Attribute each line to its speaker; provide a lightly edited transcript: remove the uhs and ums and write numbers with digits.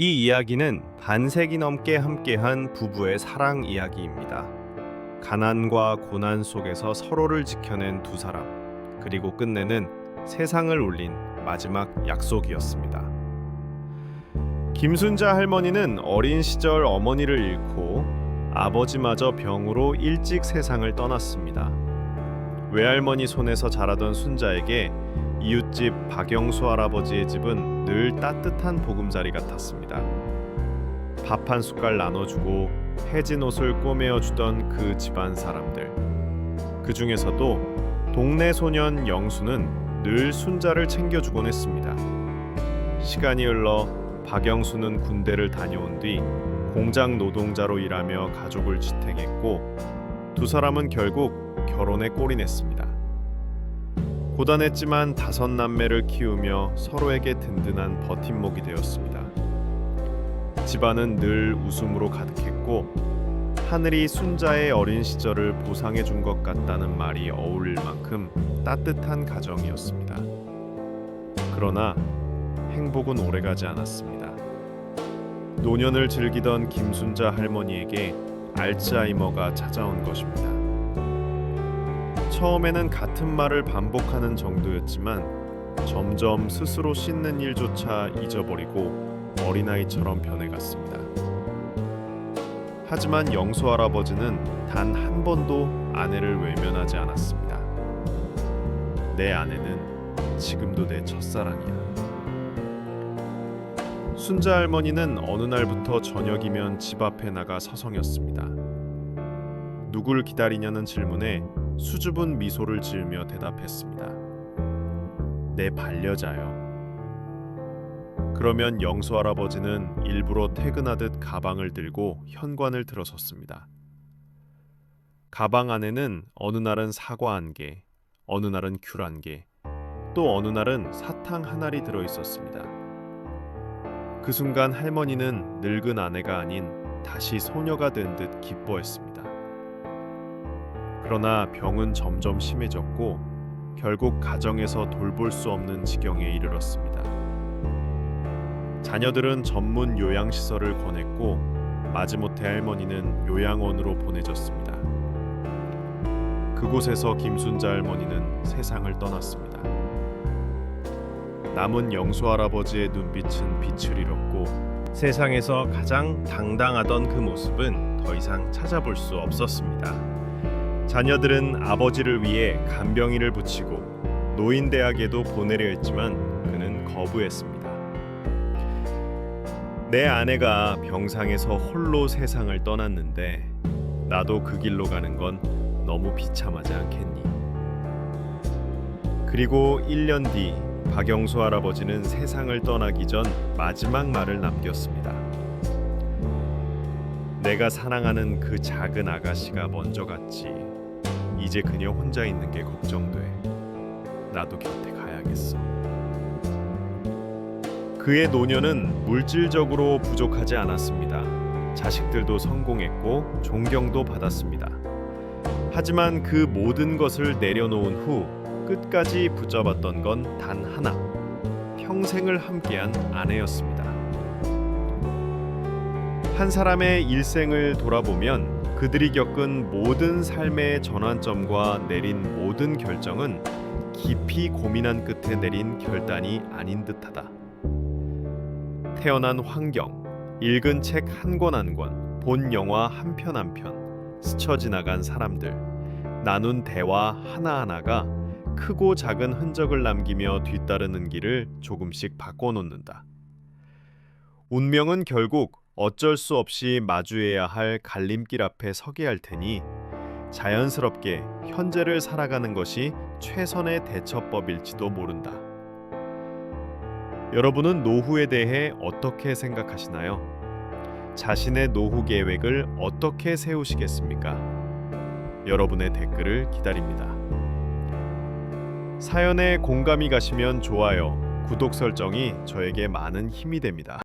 Speaker 1: 이 이야기는 반세기 넘게 함께한 부부의 사랑 이야기입니다. 가난과 고난 속에서 서로를 지켜낸 두 사람, 그리고 끝내는 세상을 울린 마지막 약속이었습니다. 김순자 할머니는 어린 시절 어머니를 잃고 아버지마저 병으로 일찍 세상을 떠났습니다. 외할머니 손에서 자라던 순자에게 이웃집 박영수 할아버지의 집은 늘 따뜻한 보금자리 같았습니다. 밥 한 숟갈 나눠주고 해진 옷을 꼬매어주던 그 집안 사람들. 그 중에서도 동네 소년 영수는 늘 순자를 챙겨주곤 했습니다. 시간이 흘러 박영수는 군대를 다녀온 뒤 공장 노동자로 일하며 가족을 지탱했고, 두 사람은 결국 결혼에 골인했습니다. 고단했지만 다섯 남매를 키우며 서로에게 든든한 버팀목이 되었습니다. 집안은 늘 웃음으로 가득했고, 하늘이 순자의 어린 시절을 보상해 준 것 같다는 말이 어울릴 만큼 따뜻한 가정이었습니다. 그러나 행복은 오래가지 않았습니다. 노년을 즐기던 김순자 할머니에게 알츠하이머가 찾아온 것입니다. 처음에는 같은 말을 반복하는 정도였지만 점점 스스로 씻는 일조차 잊어버리고 어린아이처럼 변해갔습니다. 하지만 영수 할아버지는 단 한 번도 아내를 외면하지 않았습니다. 내 아내는 지금도 내 첫사랑이야. 순자 할머니는 어느 날부터 저녁이면 집 앞에 나가 서성였습니다. 누굴 기다리냐는 질문에 수줍은 미소를 지으며 대답했습니다. 내 반려자요. 그러면 영수 할아버지는 일부러 퇴근하듯 가방을 들고 현관을 들어섰습니다. 가방 안에는 어느 날은 사과 한 개, 어느 날은 귤 한 개, 또 어느 날은 사탕 한 알이 들어 있었습니다. 그 순간 할머니는 늙은 아내가 아닌 다시 소녀가 된 듯 기뻐했습니다. 그러나 병은 점점 심해졌고 결국 가정에서 돌볼 수 없는 지경에 이르렀습니다. 자녀들은 전문 요양시설을 권했고 마지못해 할머니는 요양원으로 보내졌습니다. 그곳에서 김순자 할머니는 세상을 떠났습니다. 남은 영수 할아버지의 눈빛은 빛을 잃었고 세상에서 가장 당당하던 그 모습은 더 이상 찾아볼 수 없었습니다. 자녀들은 아버지를 위해 간병인을 붙이고 노인대학에도 보내려 했지만 그는 거부했습니다. 내 아내가 병상에서 홀로 세상을 떠났는데 나도 그 길로 가는 건 너무 비참하지 않겠니? 그리고 1년 뒤 박영수 할아버지는 세상을 떠나기 전 마지막 말을 남겼습니다. 내가 사랑하는 그 작은 아가씨가 먼저 갔지. 이제 그녀 혼자 있는 게 걱정돼. 나도 곁에 가야겠어. 그의 노년은 물질적으로 부족하지 않았습니다. 자식들도 성공했고 존경도 받았습니다. 하지만 그 모든 것을 내려놓은 후 끝까지 붙잡았던 건 단 하나, 평생을 함께한 아내였습니다. 한 사람의 일생을 돌아보면 그들이 겪은 모든 삶의 전환점과 내린 모든 결정은 깊이 고민한 끝에 내린 결단이 아닌 듯하다. 태어난 환경, 읽은 책 한 권 한 권, 본 영화 한 편 한 편, 스쳐 지나간 사람들, 나눈 대화 하나하나가 크고 작은 흔적을 남기며 뒤따르는 길을 조금씩 바꿔놓는다. 운명은 결국 어쩔 수 없이 마주해야 할 갈림길 앞에 서게 할 테니 자연스럽게 현재를 살아가는 것이 최선의 대처법일지도 모른다. 여러분은 노후에 대해 어떻게 생각하시나요? 자신의 노후 계획을 어떻게 세우시겠습니까? 여러분의 댓글을 기다립니다. 사연에 공감이 가시면 좋아요, 구독 설정이 저에게 많은 힘이 됩니다.